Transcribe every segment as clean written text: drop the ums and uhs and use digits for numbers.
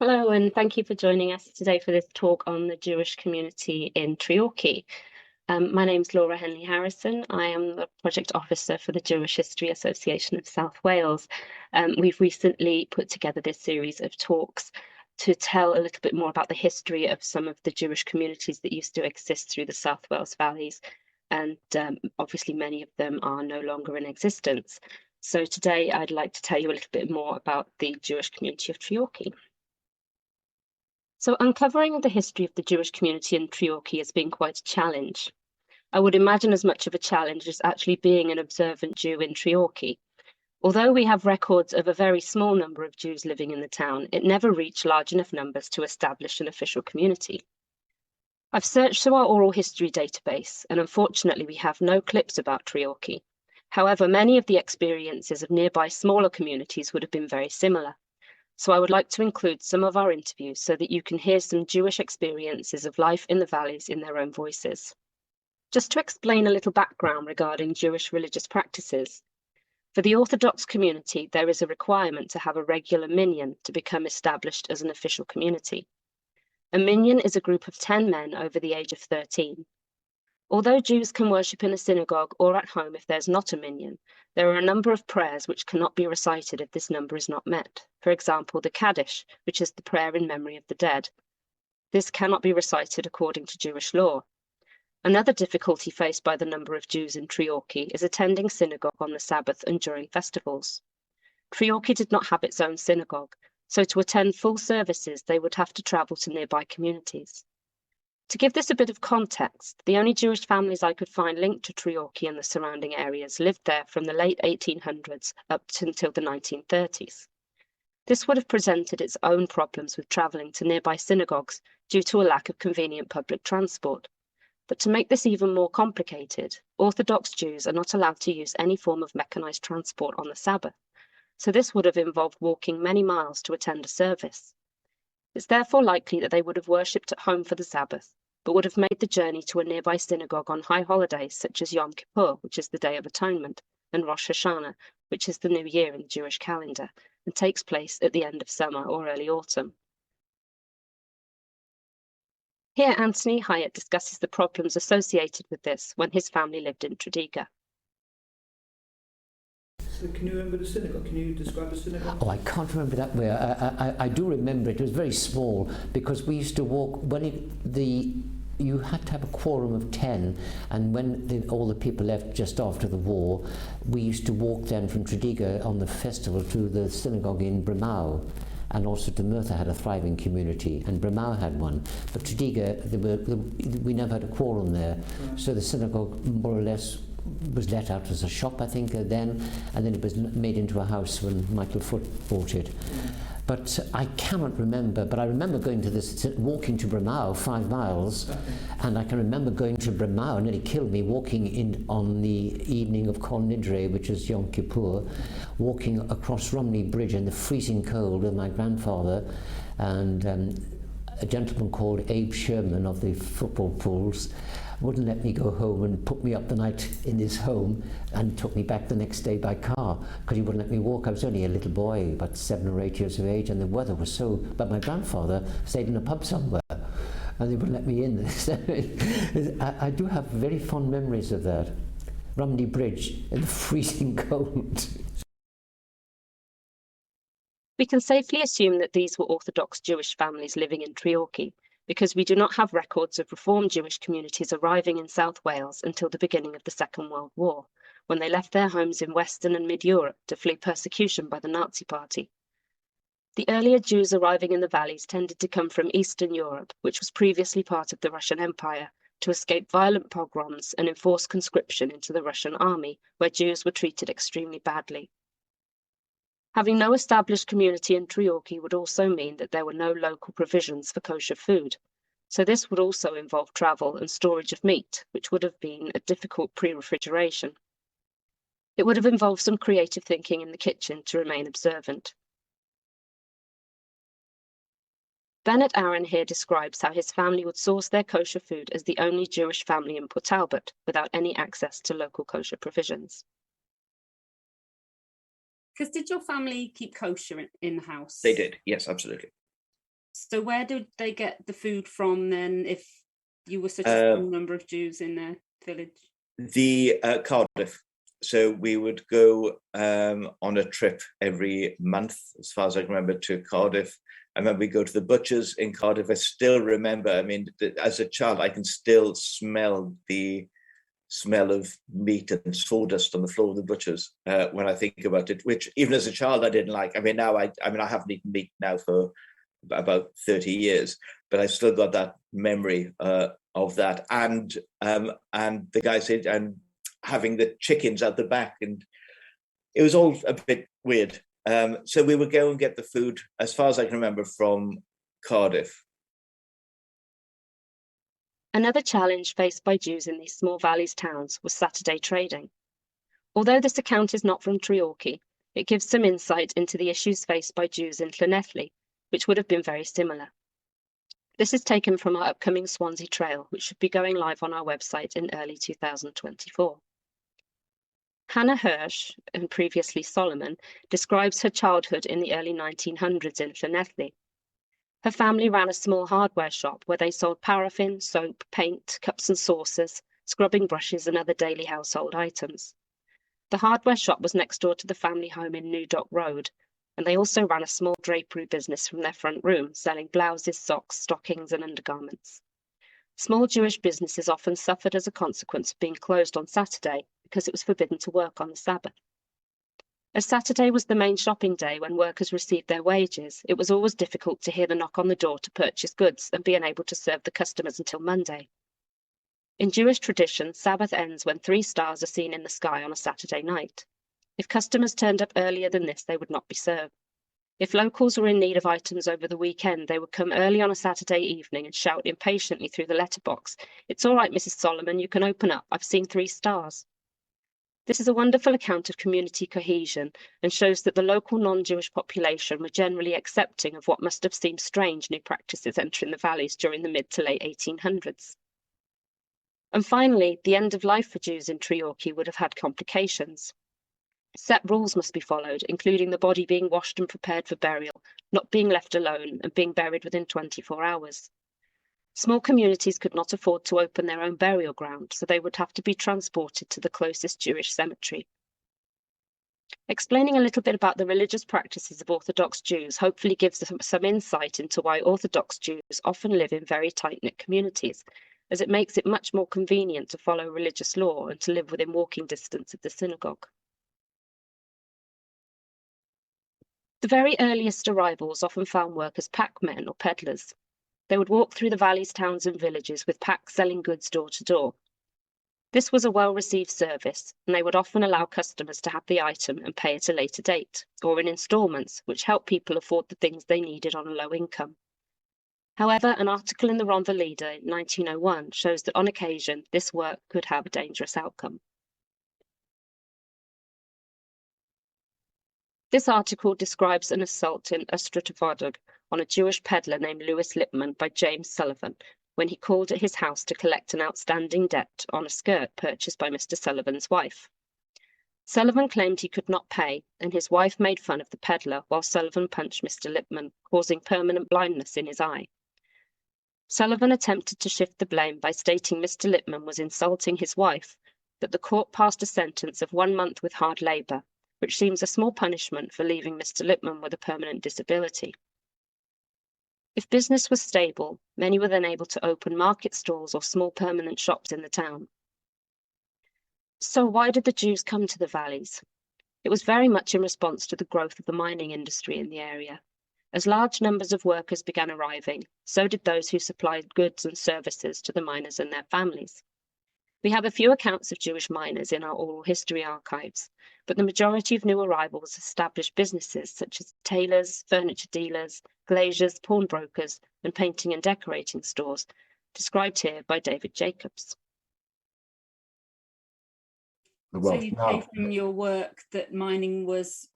Hello, and thank you for joining us today for this talk on the Jewish community in Treorchy. My name's Laura Henley Harrison. I am the project officer for the Jewish History Association of South Wales. We've recently put together this series of talks to tell a little bit more about the history of some of the Jewish communities that used to exist through the South Wales valleys. And obviously, many of them are no longer in existence. So today, I'd like to tell you a little bit more about the Jewish community of Treorchy. So uncovering the history of the Jewish community in Treorchy has been quite a challenge. I would imagine as much of a challenge as actually being an observant Jew in Treorchy. Although we have records of a very small number of Jews living in the town, it never reached large enough numbers to establish an official community. I've searched through our oral history database, and unfortunately we have no clips about Treorchy. However, many of the experiences of nearby smaller communities would have been very similar. So I would like to include some of our interviews so that you can hear some Jewish experiences of life in the valleys in their own voices. Just to explain a little background regarding Jewish religious practices. For the Orthodox community, there is a requirement to have a regular minyan to become established as an official community. A minyan is a group of 10 men over the age of 13. Although Jews can worship in a synagogue or at home if there's not a minyan, there are a number of prayers which cannot be recited if this number is not met. For example, the Kaddish, which is the prayer in memory of the dead. This cannot be recited according to Jewish law. Another difficulty faced by the number of Jews in Treorchy is attending synagogue on the Sabbath and during festivals. Treorchy did not have its own synagogue, so to attend full services they would have to travel to nearby communities. To give this a bit of context, the only Jewish families I could find linked to Treorchy and the surrounding areas lived there from the late 1800s up until the 1930s. This would have presented its own problems with travelling to nearby synagogues due to a lack of convenient public transport. But to make this even more complicated, Orthodox Jews are not allowed to use any form of mechanized transport on the Sabbath, so this would have involved walking many miles to attend a service. It's therefore likely that they would have worshipped at home for the Sabbath, but would have made the journey to a nearby synagogue on high holidays such as Yom Kippur, which is the Day of Atonement, and Rosh Hashanah, which is the New Year in the Jewish calendar, and takes place at the end of summer or early autumn. Here, Anthony Hyatt discusses the problems associated with this when his family lived in Treorchy. So can you remember the synagogue? Can you describe the synagogue? Oh, I can't remember that way. I do remember it was very small because we used to walk you had to have a quorum of 10, and when all the people left just after the war, we used to walk then from Treorchy on the festival to the synagogue in Bramau. And also Merthyr had a thriving community, and Bramau had one. But Treorchy, we never had a quorum there. Right. So the synagogue more or less was let out as a shop, I think, then, and then it was made into a house when Michael Foot bought it. But I cannot remember, but I remember going to this, walking to Bramau, 5 miles, and I can remember going to Bramau, and nearly killed me, walking in on the evening of Kol Nidre, which is Yom Kippur, walking across Romney Bridge in the freezing cold with my grandfather and a gentleman called Abe Sherman of the football pools wouldn't let me go home and put me up the night in his home and took me back the next day by car because he wouldn't let me walk. I was only a little boy, about 7 or 8 years of age, and the weather was so... But my grandfather stayed in a pub somewhere and they wouldn't let me in. I do have very fond memories of that. Romney Bridge in the freezing cold. We can safely assume that these were Orthodox Jewish families living in Treorchy, because we do not have records of Reformed Jewish communities arriving in South Wales until the beginning of the Second World War, when they left their homes in Western and Mid-Europe to flee persecution by the Nazi Party. The earlier Jews arriving in the valleys tended to come from Eastern Europe, which was previously part of the Russian Empire, to escape violent pogroms and enforce conscription into the Russian army, where Jews were treated extremely badly. Having no established community in Treorchy would also mean that there were no local provisions for kosher food. So this would also involve travel and storage of meat, which would have been a difficult pre-refrigeration. It would have involved some creative thinking in the kitchen to remain observant. Bennett Aaron here describes how his family would source their kosher food as the only Jewish family in Port Talbot without any access to local kosher provisions. Because did your family keep kosher in the house? They did, yes, absolutely. So where did they get the food from then, if you were such a small number of Jews in their village? The Cardiff. So we would go on a trip every month, as far as I can remember, to Cardiff. I remember we go to the butchers in Cardiff. I still remember, I mean, as a child, I can still smell the smell of meat and sawdust on the floor of the butchers when I think about it, which even as a child I didn't like. I mean, now I haven't eaten meat now for about 30 years, but I still got that memory of that. And the guy said, and having the chickens at the back, and it was all a bit weird. So we would go and get the food, as far as I can remember, from Cardiff. Another challenge faced by Jews in these small valleys towns was Saturday trading. Although this account is not from Treorchy, it gives some insight into the issues faced by Jews in Llanelli, which would have been very similar. This is taken from our upcoming Swansea Trail, which should be going live on our website in early 2024. Hannah Hirsch, and previously Solomon, describes her childhood in the early 1900s in Llanelli. Her family ran a small hardware shop where they sold paraffin, soap, paint, cups and saucers, scrubbing brushes and other daily household items. The hardware shop was next door to the family home in New Dock Road, and they also ran a small drapery business from their front room, selling blouses, socks, stockings and undergarments. Small Jewish businesses often suffered as a consequence of being closed on Saturday because it was forbidden to work on the Sabbath. As Saturday was the main shopping day when workers received their wages, it was always difficult to hear the knock on the door to purchase goods and be unable to serve the customers until Monday. In Jewish tradition, Sabbath ends when 3 stars are seen in the sky on a Saturday night. If customers turned up earlier than this, they would not be served. If locals were in need of items over the weekend, they would come early on a Saturday evening and shout impatiently through the letterbox, "It's all right, Mrs. Solomon, you can open up. I've seen 3 stars." This is a wonderful account of community cohesion and shows that the local non-Jewish population were generally accepting of what must have seemed strange new practices entering the valleys during the mid to late 1800s. And finally, the end of life for Jews in Treorchy would have had complications. Set rules must be followed, including the body being washed and prepared for burial, not being left alone, and being buried within 24 hours. Small communities could not afford to open their own burial ground, so they would have to be transported to the closest Jewish cemetery. Explaining a little bit about the religious practices of Orthodox Jews hopefully gives them some insight into why Orthodox Jews often live in very tight-knit communities, as it makes it much more convenient to follow religious law and to live within walking distance of the synagogue. The very earliest arrivals often found work as packmen or peddlers. They would walk through the valleys, towns and villages with packs selling goods door to door. This was a well-received service, and they would often allow customers to have the item and pay at a later date, or in instalments, which helped people afford the things they needed on a low income. However, an article in the Rhondda Leader in 1901 shows that on occasion this work could have a dangerous outcome. This article describes an assault in Ystrad on a Jewish peddler named Lewis Lippman by James Sullivan when he called at his house to collect an outstanding debt on a skirt purchased by Mr. Sullivan's wife. Sullivan claimed he could not pay, and his wife made fun of the peddler while Sullivan punched Mr. Lippman, causing permanent blindness in his eye. Sullivan attempted to shift the blame by stating Mr. Lippman was insulting his wife, but the court passed a sentence of 1 month with hard labour, which seems a small punishment for leaving Mr. Lippman with a permanent disability. If business was stable, many were then able to open market stalls or small permanent shops in the town. So why did the Jews come to the valleys? It was very much in response to the growth of the mining industry in the area. As large numbers of workers began arriving, so did those who supplied goods and services to the miners and their families. We have a few accounts of Jewish miners in our oral history archives, but the majority of new arrivals established businesses such as tailors, furniture dealers, glaziers, pawnbrokers, and painting and decorating stores, described here by David Jacobs. So you take from your work that mining was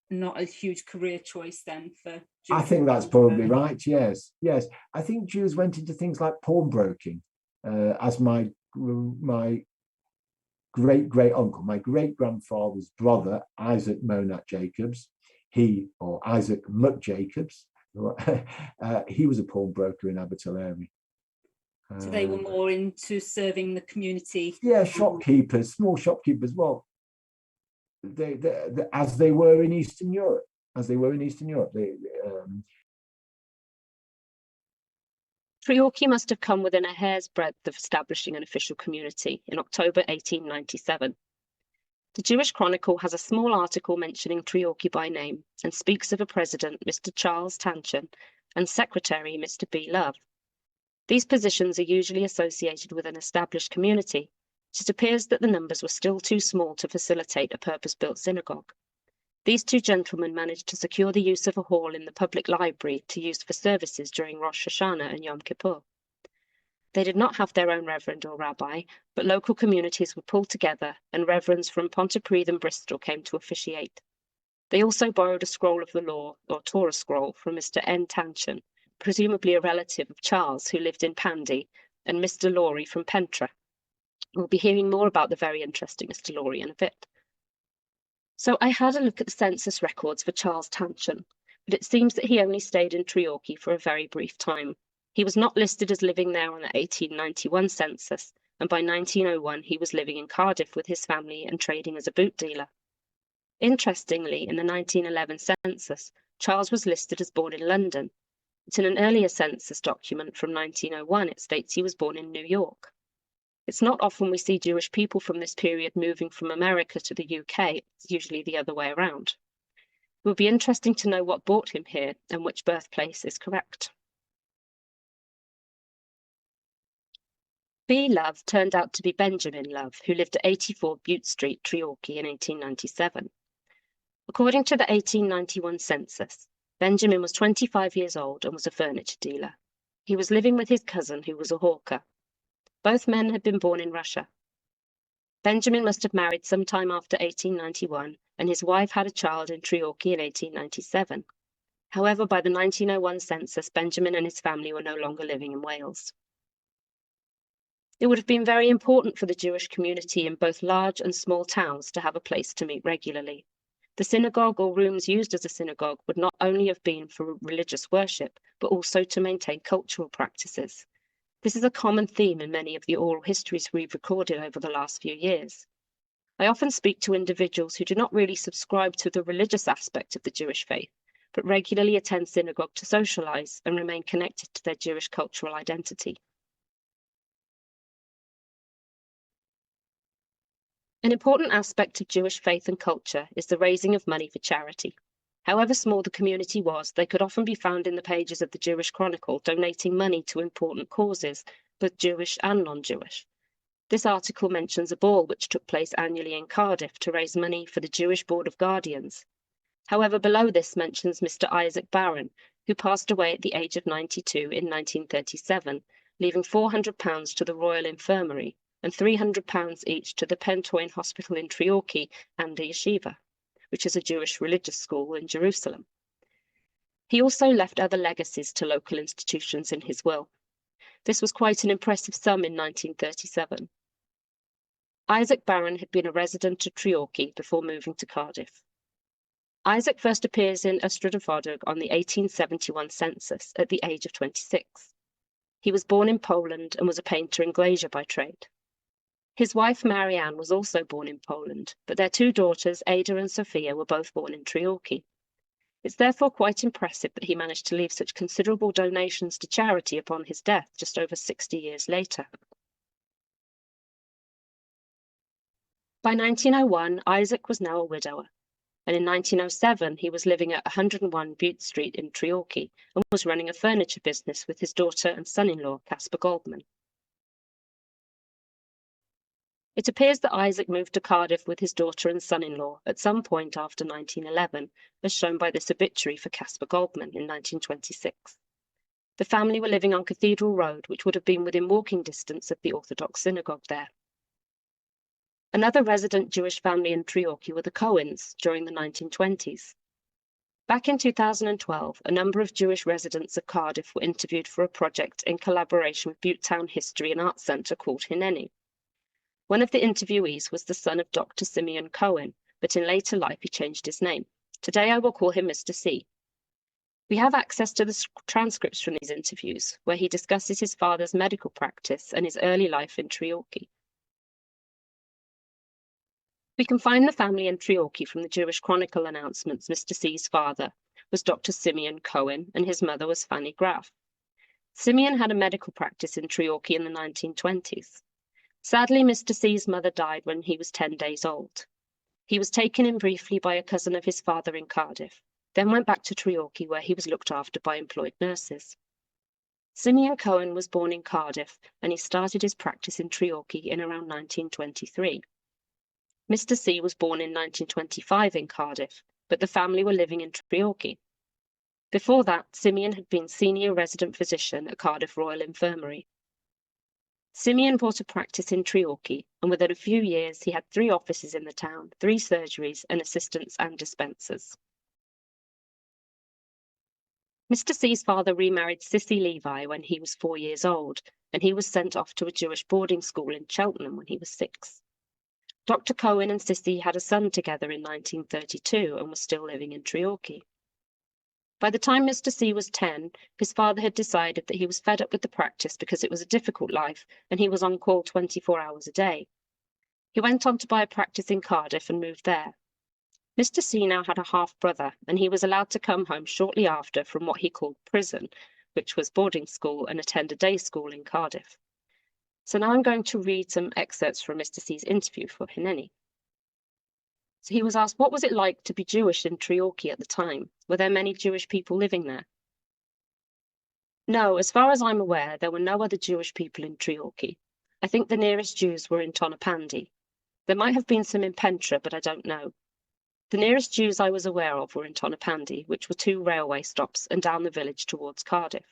not a huge career choice then for Jews? I think that's probably right, yes. Yes, I think Jews went into things like pawnbroking, as my great-great-uncle, my great-grandfather's brother, Isaac Monat Jacobs, Isaac Muck Jacobs, He was a pawnbroker in Abertillery. So they were more into serving the community. Yeah, shopkeepers, small shopkeepers. Well, they as they were in Eastern Europe, Treorchy must have come within a hair's breadth of establishing an official community in October 1897. The Jewish Chronicle has a small article mentioning Treorchy by name and speaks of a president, Mr. Charles Tanchen, and secretary, Mr. B. Love. These positions are usually associated with an established community, but it appears that the numbers were still too small to facilitate a purpose-built synagogue. These two gentlemen managed to secure the use of a hall in the public library to use for services during Rosh Hashanah and Yom Kippur. They did not have their own reverend or rabbi, but local communities were pulled together and reverends from Pontypridd and Bristol came to officiate. They also borrowed a scroll of the law, or Torah scroll, from Mr. N. Tanchen, presumably a relative of Charles who lived in Pandy, and Mr. Laurie from Pentre. We'll be hearing more about the very interesting Mr. Laurie in a bit. So I had a look at the census records for Charles Tanchen, but it seems that he only stayed in Treorchy for a very brief time. He was not listed as living there on the 1891 census, and by 1901 he was living in Cardiff with his family and trading as a boot dealer. Interestingly, in the 1911 census, Charles was listed as born in London, but in an earlier census document from 1901 it states he was born in New York. It's not often we see Jewish people from this period moving from America to the UK, it's usually the other way around. It would be interesting to know what brought him here and which birthplace is correct. B. Love turned out to be Benjamin Love, who lived at 84 Bute Street, Treorchy in 1897. According to the 1891 census, Benjamin was 25 years old and was a furniture dealer. He was living with his cousin, who was a hawker. Both men had been born in Russia. Benjamin must have married sometime after 1891, and his wife had a child in Treorchy in 1897. However, by the 1901 census, Benjamin and his family were no longer living in Wales. It would have been very important for the Jewish community in both large and small towns to have a place to meet regularly. The synagogue or rooms used as a synagogue would not only have been for religious worship, but also to maintain cultural practices. This is a common theme in many of the oral histories we've recorded over the last few years. I often speak to individuals who do not really subscribe to the religious aspect of the Jewish faith, but regularly attend synagogue to socialize and remain connected to their Jewish cultural identity. An important aspect of Jewish faith and culture is the raising of money for charity. However small the community was, they could often be found in the pages of the Jewish Chronicle donating money to important causes, both Jewish and non-Jewish. This article mentions a ball which took place annually in Cardiff to raise money for the Jewish Board of Guardians. However, below this mentions Mr. Isaac Barron, who passed away at the age of 92 in 1937, leaving £400 to the Royal Infirmary and £300 each to the Pentoin Hospital in Treorchy and the Yeshiva, which is a Jewish religious school in Jerusalem. He also left other legacies to local institutions in his will. This was quite an impressive sum in 1937. Isaac Barron had been a resident of Treorchy before moving to Cardiff. Isaac first appears in Ystrad y Fodog on the 1871 census at the age of 26. He was born in Poland and was a painter and glazier by trade. His wife Marianne was also born in Poland, but their two daughters, Ada and Sophia, were both born in Treorchy. It's therefore quite impressive that he managed to leave such considerable donations to charity upon his death just over 60 years later. By 1901, Isaac was now a widower, and in 1907 he was living at 101 Bute Street in Treorchy and was running a furniture business with his daughter and son-in-law, Caspar Goldman. It appears that Isaac moved to Cardiff with his daughter and son-in-law at some point after 1911, as shown by this obituary for Caspar Goldman in 1926. The family were living on Cathedral Road, which would have been within walking distance of the Orthodox synagogue there. Another resident Jewish family in Treorchy were the Cohens during the 1920s. Back in 2012, a number of Jewish residents of Cardiff were interviewed for a project in collaboration with Bute Town History and Arts Centre called Hineni. One of the interviewees was the son of Dr. Simeon Cohen, but in later life he changed his name. Today I will call him Mr. C. We have access to the transcripts from these interviews, where he discusses his father's medical practice and his early life in Treorchy. We can find the family in Treorchy from the Jewish Chronicle announcements. Mr. C's father was Dr. Simeon Cohen and his mother was Fanny Graff. Simeon had a medical practice in Treorchy in the 1920s. Sadly, Mr. C's mother died when he was 10 days old. He was taken in briefly by a cousin of his father in Cardiff, then went back to Treorchy where he was looked after by employed nurses. Simeon Cohen was born in Cardiff and he started his practice in Treorchy in around 1923. Mr. C was born in 1925 in Cardiff, but the family were living in Treorchy. Before that, Simeon had been senior resident physician at Cardiff Royal Infirmary. Simeon bought a practice in Treorchy, and within a few years he had 3 offices in the town, 3 surgeries, and assistants and dispensers. Mr. C's father remarried Sissy Levi when he was 4 years old, and he was sent off to a Jewish boarding school in Cheltenham when he was 6. Dr. Cohen and Sissy had a son together in 1932 and was still living in Treorchy. By the time Mr. C was 10, his father had decided that he was fed up with the practice because it was a difficult life and he was on call 24 hours a day. He went on to buy a practice in Cardiff and moved there. Mr. C now had a half-brother and he was allowed to come home shortly after from what he called prison, which was boarding school, and attend a day school in Cardiff. So now I'm going to read some excerpts from Mr. C's interview for Hineni. So he was asked, what was it like to be Jewish in Treorchy at the time? Were there many Jewish people living there? No, as far as I'm aware, there were no other Jewish people in Treorchy. I think the nearest Jews were in Tonopandi. There might have been some in Pentra, but I don't know. The nearest Jews I was aware of were in Tonopandi, which were 2 railway stops and down the village towards Cardiff.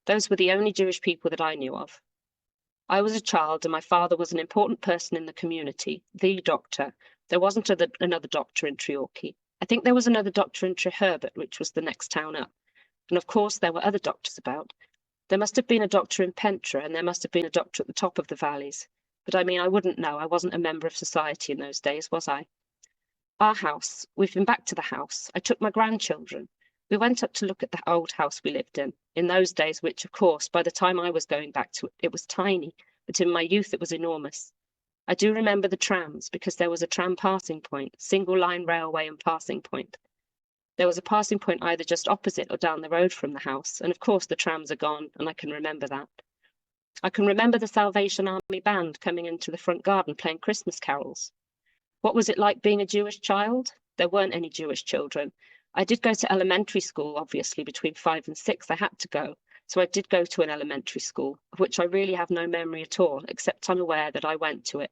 Those were the only Jewish people that I knew of. I was a child and my father was an important person in the community, the doctor. There wasn't another doctor in Treorchy. I think there was another doctor in Treherbert, which was the next town up. And of course, there were other doctors about. There must have been a doctor in Pentra, and there must have been a doctor at the top of the valleys. But I mean, I wouldn't know. I wasn't a member of society in those days, was I? Our house. We've been back to the house. I took my grandchildren. We went up to look at the old house we lived in those days, which, of course, by the time I was going back to it, it was tiny, but in my youth it was enormous. I do remember the trams because there was a tram passing point, single line railway and passing point. There was a passing point either just opposite or down the road from the house, and of course the trams are gone, and I can remember that. I can remember the Salvation Army band coming into the front garden playing Christmas carols. What was it like being a Jewish child? There weren't any Jewish children. I did go to elementary school, obviously, between 5 and 6. I had to go. So I did go to an elementary school, of which I really have no memory at all, except I'm aware that I went to it.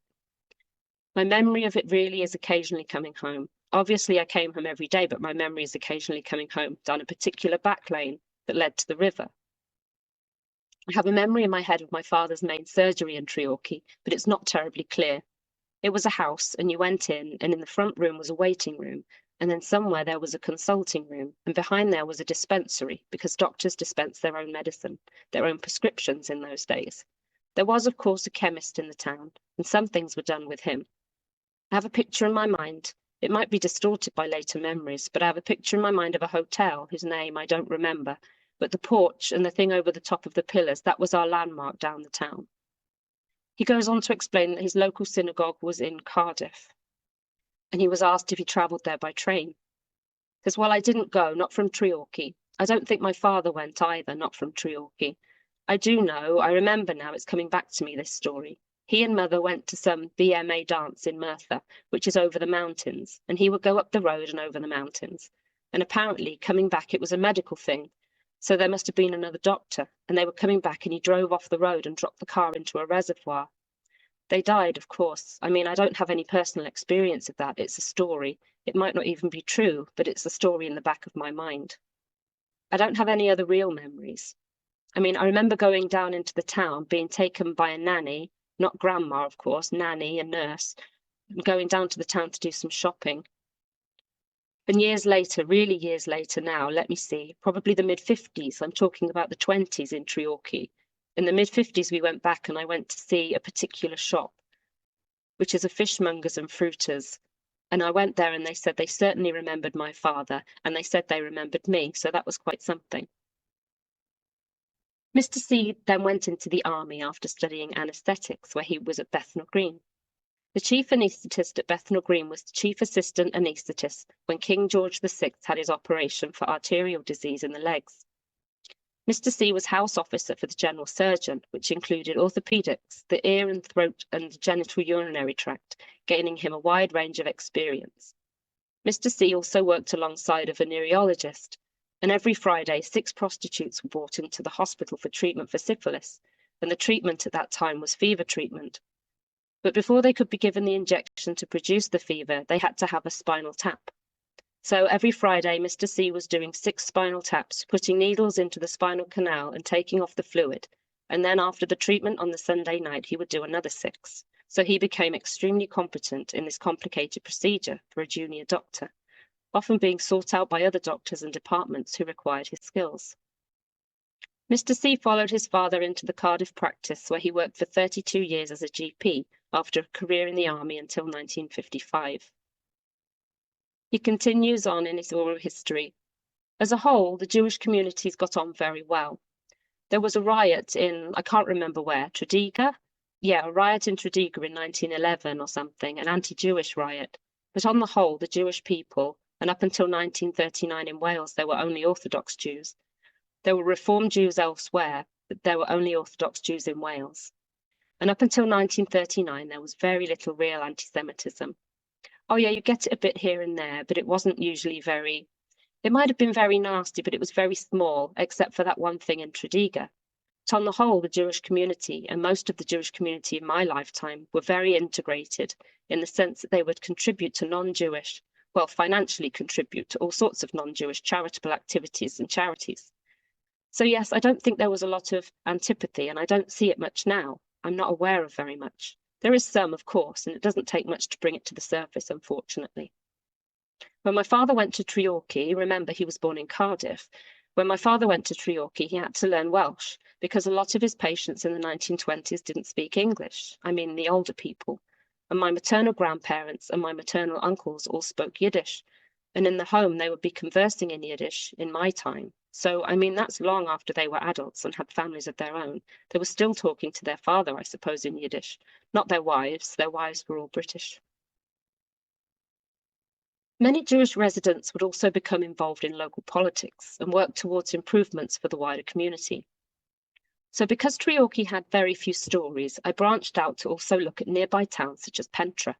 My memory of it really is occasionally coming home. Obviously, I came home every day, but my memory is occasionally coming home down a particular back lane that led to the river. I have a memory in my head of my father's main surgery in Treorchy, but it's not terribly clear. It was a house, and you went in, and in the front room was a waiting room, and then somewhere there was a consulting room, and behind there was a dispensary, because doctors dispensed their own medicine, their own prescriptions in those days. There was, of course, a chemist in the town, and some things were done with him. I have a picture in my mind. It might be distorted by later memories, but I have a picture in my mind of a hotel whose name I don't remember, but the porch and the thing over the top of the pillars, that was our landmark down the town. He goes on to explain that his local synagogue was in Cardiff, and he was asked if he travelled there by train. He says, well, I didn't go, not from Treorchy. I don't think my father went either, not from Treorchy. I do know, I remember now, it's coming back to me, this story. He and mother went to some BMA dance in Merthyr, which is over the mountains, and he would go up the road and over the mountains. And apparently, coming back, it was a medical thing. So there must have been another doctor, and they were coming back and he drove off the road and dropped the car into a reservoir. They died, of course. I mean, I don't have any personal experience of that. It's a story. It might not even be true, but it's a story in the back of my mind. I don't have any other real memories. I mean, I remember going down into the town, being taken by a nanny, not grandma, of course, nanny, a nurse, and going down to the town to do some shopping. And years later, really years later now, let me see, probably the mid-50s, I'm talking about the 20s in Treorchy. In the mid-50s, we went back and I went to see a particular shop, which is a fishmonger's and fruiter's. And I went there and they said they certainly remembered my father, and they said they remembered me, so that was quite something. Mr. C then went into the army after studying anaesthetics, where he was at Bethnal Green. The chief anaesthetist at Bethnal Green was the chief assistant anaesthetist when King George VI had his operation for arterial disease in the legs. Mr. C was house officer for the general surgeon, which included orthopaedics, the ear and throat and genital urinary tract, gaining him a wide range of experience. Mr. C also worked alongside a venereologist, and every Friday 6 prostitutes were brought into the hospital for treatment for syphilis, and the treatment at that time was fever treatment. But before they could be given the injection to produce the fever, they had to have a spinal tap. So every Friday, Mr. C was doing 6 spinal taps, putting needles into the spinal canal and taking off the fluid. And then after the treatment on the Sunday night, he would do another 6. So he became extremely competent in this complicated procedure for a junior doctor, often being sought out by other doctors and departments who required his skills. Mr. C followed his father into the Cardiff practice, where he worked for 32 years as a GP after a career in the army until 1955. He continues on in his oral history. As a whole, the Jewish communities got on very well. There was a riot in, I can't remember where, Treorchy? Yeah, a riot in Treorchy in 1911 or something, an anti-Jewish riot. But on the whole, the Jewish people, and up until 1939 in Wales, there were only Orthodox Jews. There were Reformed Jews elsewhere, but there were only Orthodox Jews in Wales. And up until 1939, there was very little real anti-Semitism. Oh yeah, you get it a bit here and there, but it wasn't usually very, it might have been very nasty, but it was very small, except for that one thing in Treorchy. But on the whole, the Jewish community, and most of the Jewish community in my lifetime, were very integrated in the sense that they would contribute to non-Jewish, well, financially contribute to all sorts of non-Jewish charitable activities and charities. So yes, I don't think there was a lot of antipathy, and I don't see it much now. I'm not aware of very much. There is some, of course, and it doesn't take much to bring it to the surface, unfortunately. When my father went to Treorchy, remember he was born in Cardiff, when my father went to Treorchy, he had to learn Welsh because a lot of his patients in the 1920s didn't speak English. I mean, the older people. And my maternal grandparents and my maternal uncles all spoke Yiddish. And in the home, they would be conversing in Yiddish in my time. So, I mean, that's long after they were adults and had families of their own. They were still talking to their father, I suppose, in Yiddish. Not their wives. Their wives were all British. Many Jewish residents would also become involved in local politics and work towards improvements for the wider community. So because Treorchy had very few stories, I branched out to also look at nearby towns such as Pentre.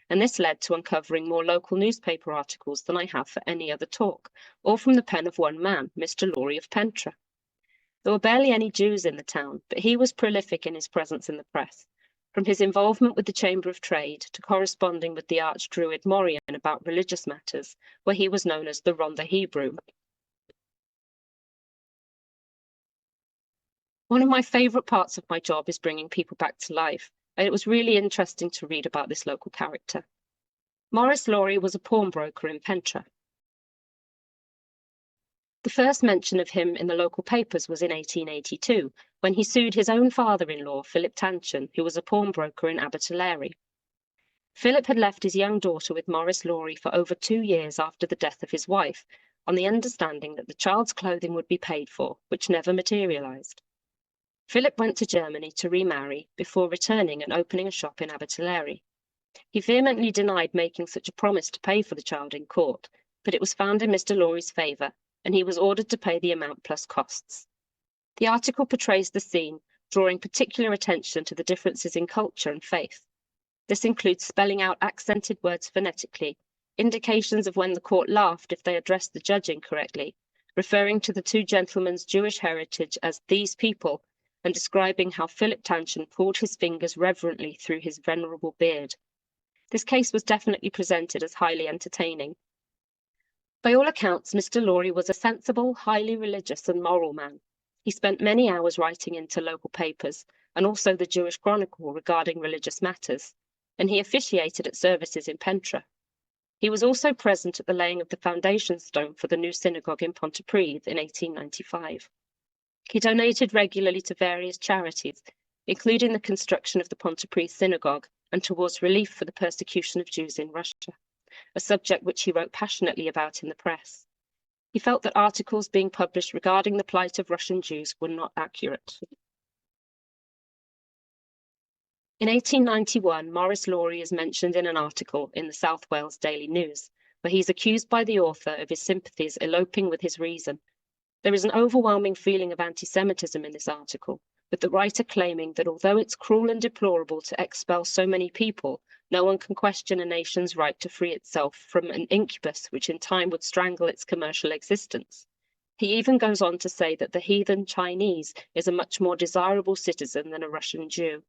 And this led to uncovering more local newspaper articles than I have for any other talk, all from the pen of one man, Mr. Laurie of Pentre. There were barely any Jews in the town, but he was prolific in his presence in the press, from his involvement with the Chamber of Trade to corresponding with the Archdruid Morian about religious matters, where he was known as the Ron the Hebrew. One of my favourite parts of my job is bringing people back to life, and it was really interesting to read about this local character. Maurice Laurie was a pawnbroker in Pentre. The first mention of him in the local papers was in 1882, when he sued his own father-in-law, Philip Tanchen, who was a pawnbroker in Abertillery. Philip had left his young daughter with Maurice Laurie for over 2 years after the death of his wife, on the understanding that the child's clothing would be paid for, which never materialised. Philip went to Germany to remarry before returning and opening a shop in Abertillery. He vehemently denied making such a promise to pay for the child in court, but it was found in Mr. Laurie's favour, and he was ordered to pay the amount plus costs. The article portrays the scene, drawing particular attention to the differences in culture and faith. This includes spelling out accented words phonetically, indications of when the court laughed if they addressed the judge incorrectly, referring to the 2 gentlemen's Jewish heritage as these people, and describing how Philip Tanchen pulled his fingers reverently through his venerable beard. This case was definitely presented as highly entertaining. By all accounts, Mr. Laurie was a sensible, highly religious and moral man. He spent many hours writing into local papers, and also the Jewish Chronicle regarding religious matters, and he officiated at services in Pentre. He was also present at the laying of the foundation stone for the new synagogue in Pontypridd in 1895. He donated regularly to various charities, including the construction of the Pontypridd synagogue and towards relief for the persecution of Jews in Russia. a subject which he wrote passionately about in the press. He felt that articles being published regarding the plight of Russian Jews were not accurate. In 1891, Maurice Lawry is mentioned in an article in the South Wales Daily News, where he is accused by the author of his sympathies eloping with his reason. There is an overwhelming feeling of anti-Semitism in this article, with the writer claiming that although it's cruel and deplorable to expel so many people, no one can question a nation's right to free itself from an incubus which in time would strangle its commercial existence. He even goes on to say that the heathen Chinese is a much more desirable citizen than a Russian Jew.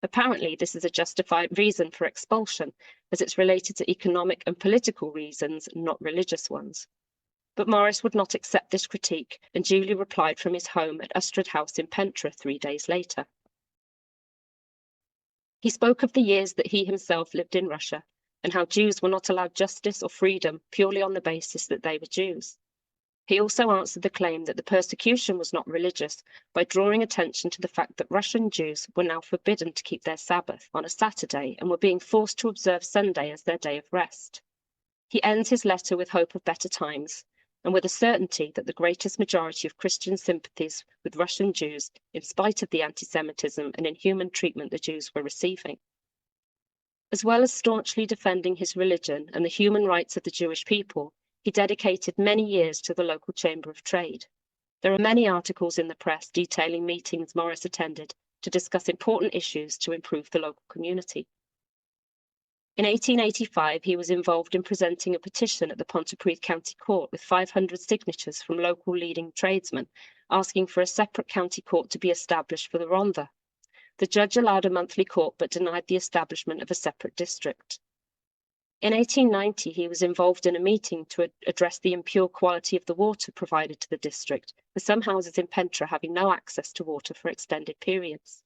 Apparently, this is a justified reason for expulsion, as it's related to economic and political reasons, not religious ones. But Maurice would not accept this critique and duly replied from his home at Ystrad House in Pentre 3 days later. He spoke of the years that he himself lived in Russia and how Jews were not allowed justice or freedom purely on the basis that they were Jews. He also answered the claim that the persecution was not religious by drawing attention to the fact that Russian Jews were now forbidden to keep their Sabbath on a Saturday and were being forced to observe Sunday as their day of rest. He ends his letter with hope of better times and with a certainty that the greatest majority of Christian sympathies with Russian Jews, in spite of the anti-Semitism and inhuman treatment the Jews were receiving. As well as staunchly defending his religion and the human rights of the Jewish people, he dedicated many years to the local Chamber of Trade. There are many articles in the press detailing meetings Maurice attended to discuss important issues to improve the local community. In 1885, he was involved in presenting a petition at the Pontypridd County Court with 500 signatures from local leading tradesmen, asking for a separate county court to be established for the Rhondda. The judge allowed a monthly court but denied the establishment of a separate district. In 1890, he was involved in a meeting to address the impure quality of the water provided to the district, with some houses in Pentre having no access to water for extended periods.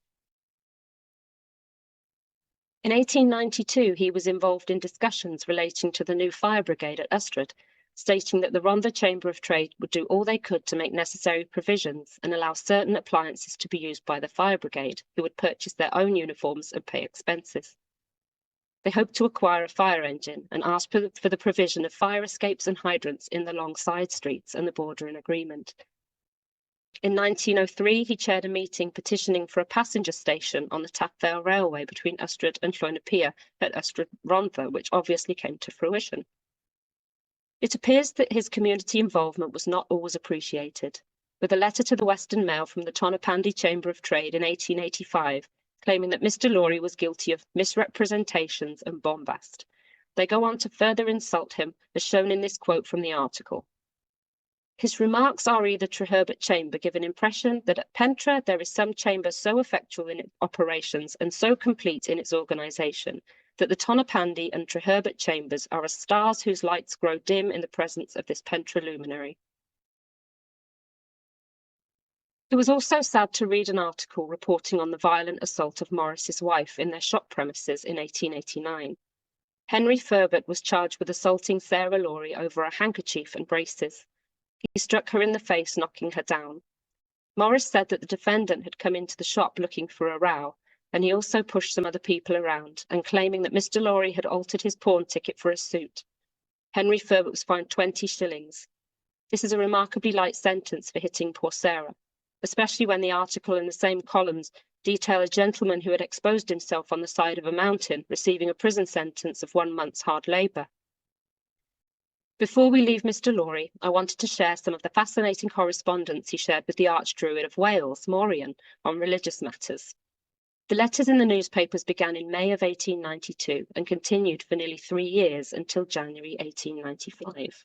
In 1892, he was involved in discussions relating to the new fire brigade at Ystrad, stating that the Rhondda Chamber of Trade would do all they could to make necessary provisions and allow certain appliances to be used by the fire brigade, who would purchase their own uniforms and pay expenses. They hoped to acquire a fire engine and asked for the provision of fire escapes and hydrants in the long side streets and the bordering agreement. In 1903, he chaired a meeting petitioning for a passenger station on the Tap Vale Railway between Ystrad and Llwynapia at Ystrad Rhondda, which obviously came to fruition. It appears that his community involvement was not always appreciated, with a letter to the Western Mail from the Tonopandi Chamber of Trade in 1885 claiming that Mr. Lawry was guilty of misrepresentations and bombast. They go on to further insult him, as shown in this quote from the article. His remarks are either Treherbert Chamber give an impression that at Pentre there is some chamber so effectual in its operations and so complete in its organisation that the Tonopandi and Treherbert chambers are as stars whose lights grow dim in the presence of this Pentre luminary. It was also sad to read an article reporting on the violent assault of Maurice's wife in their shop premises in 1889. Henry Furbert was charged with assaulting Sarah Lawry over a handkerchief and braces. He struck her in the face, knocking her down. Maurice said that the defendant had come into the shop looking for a row, and he also pushed some other people around, and claiming that Mr. Lawry had altered his pawn ticket for a suit. Henry Furbert was fined 20 shillings. This is a remarkably light sentence for hitting poor Sarah, especially when the article in the same columns detail a gentleman who had exposed himself on the side of a mountain, receiving a prison sentence of 1 month's hard labour. Before we leave Mr. Lawry, I wanted to share some of the fascinating correspondence he shared with the Archdruid of Wales, Morian, on religious matters. The letters in the newspapers began in May of 1892 and continued for nearly 3 years until January 1895.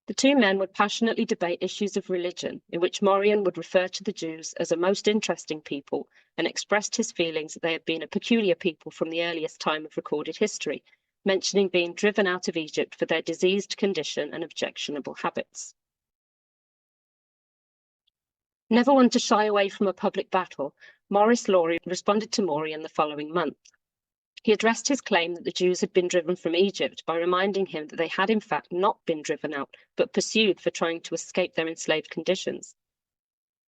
The two men would passionately debate issues of religion, in which Morian would refer to the Jews as a most interesting people and expressed his feelings that they had been a peculiar people from the earliest time of recorded history, mentioning being driven out of Egypt for their diseased condition and objectionable habits. Never one to shy away from a public battle, Maurice Lawry responded to Morian the following month. He addressed his claim that the Jews had been driven from Egypt by reminding him that they had in fact not been driven out, but pursued for trying to escape their enslaved conditions.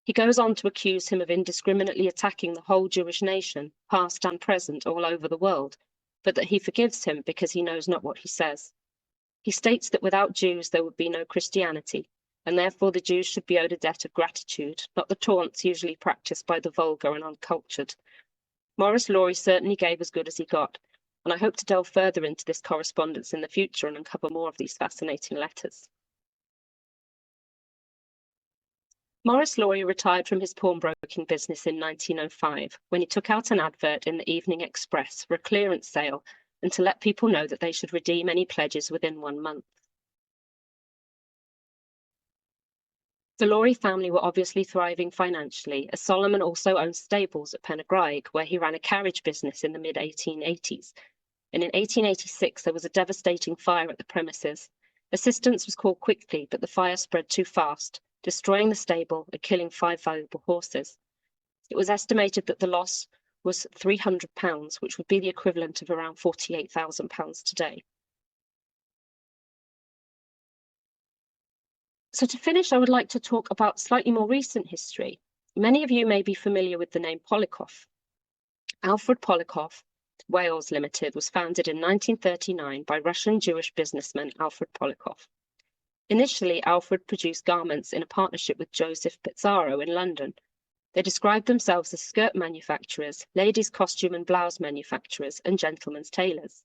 He goes on to accuse him of indiscriminately attacking the whole Jewish nation, past and present, all over the world, but that he forgives him because he knows not what he says. He states that without Jews there would be no Christianity, and therefore the Jews should be owed a debt of gratitude, not the taunts usually practiced by the vulgar and uncultured. Maurice Laurie certainly gave as good as he got, and I hope to delve further into this correspondence in the future and uncover more of these fascinating letters. Maurice Laurie retired from his pawnbroking business in 1905 when he took out an advert in the Evening Express for a clearance sale and to let people know that they should redeem any pledges within 1 month. The Laurie family were obviously thriving financially, as Solomon also owned stables at Penygraig, where he ran a carriage business in the mid-1880s. And in 1886, there was a devastating fire at the premises. Assistance was called quickly, but the fire spread too fast, destroying the stable and killing 5 valuable horses. It was estimated that the loss was £300, which would be the equivalent of around £48,000 today. So to finish, I would like to talk about slightly more recent history. Many of you may be familiar with the name Polikoff. Alfred Polikoff, Wales Limited, was founded in 1939 by Russian Jewish businessman Alfred Polikoff. Initially, Alfred produced garments in a partnership with Joseph Pizarro in London. They described themselves as skirt manufacturers, ladies' costume and blouse manufacturers, and gentlemen's tailors.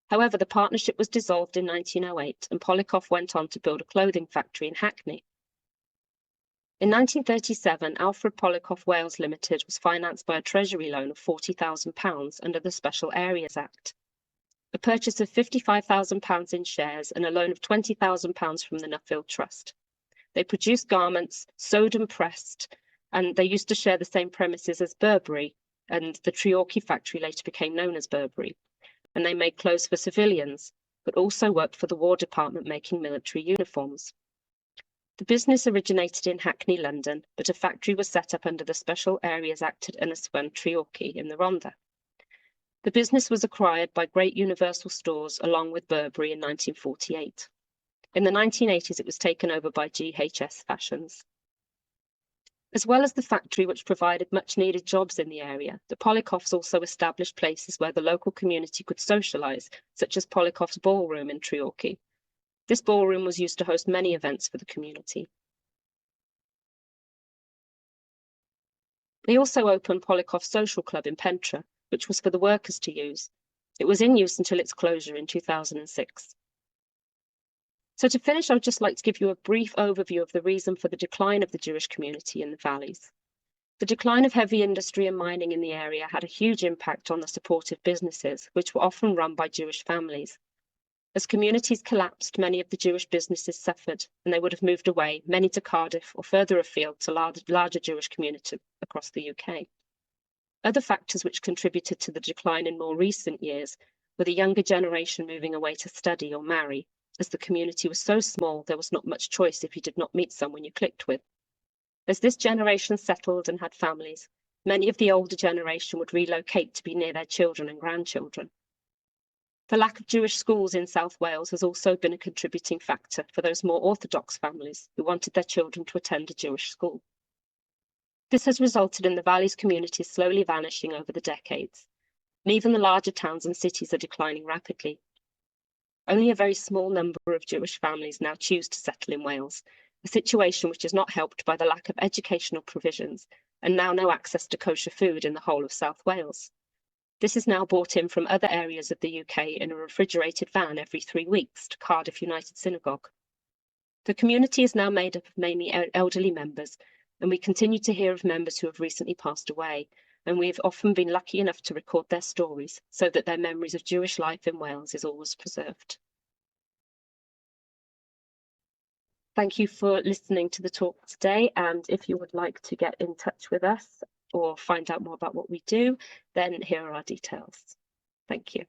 However, the partnership was dissolved in 1908, and Polikoff went on to build a clothing factory in Hackney. In 1937, Alfred Polikoff Wales Limited was financed by a Treasury loan of £40,000 under the Special Areas Act. A purchase of £55,000 in shares and a loan of £20,000 from the Nuffield Trust. They produced garments, sewed and pressed, and they used to share the same premises as Burberry, and the Treorchy factory later became known as Burberry. And they made clothes for civilians, but also worked for the War Department making military uniforms. The business originated in Hackney, London, but a factory was set up under the Special Areas Act at Ynyswan, Treorchy in the Rhondda. The business was acquired by Great Universal Stores along with Burberry in 1948. In the 1980s, it was taken over by GHS Fashions. As well as the factory, which provided much-needed jobs in the area, the Polikoffs also established places where the local community could socialise, such as Polikoff's Ballroom in Treorchy. This ballroom was used to host many events for the community. They also opened Polikoff's Social Club in Pentre, which was for the workers to use. It was in use until its closure in 2006. So to finish, I would just like to give you a brief overview of the reason for the decline of the Jewish community in the valleys. The decline of heavy industry and mining in the area had a huge impact on the supportive businesses, which were often run by Jewish families. As communities collapsed, many of the Jewish businesses suffered, and they would have moved away, many to Cardiff or further afield to larger Jewish communities across the UK. Other factors which contributed to the decline in more recent years were the younger generation moving away to study or marry. As the community was so small, there was not much choice if you did not meet someone you clicked with. As this generation settled and had families, many of the older generation would relocate to be near their children and grandchildren. The lack of Jewish schools in South Wales has also been a contributing factor for those more orthodox families who wanted their children to attend a Jewish school. This has resulted in the valley's communities slowly vanishing over the decades, and even the larger towns and cities are declining rapidly. Only a very small number of Jewish families now choose to settle in Wales, a situation which is not helped by the lack of educational provisions and now no access to kosher food in the whole of South Wales. This is now brought in from other areas of the UK in a refrigerated van every 3 weeks to Cardiff United Synagogue. The community is now made up of mainly elderly members, and we continue to hear of members who have recently passed away, and we've often been lucky enough to record their stories so that their memories of Jewish life in Wales is always preserved. Thank you for listening to the talk today, and if you would like to get in touch with us or find out more about what we do, then here are our details. Thank you.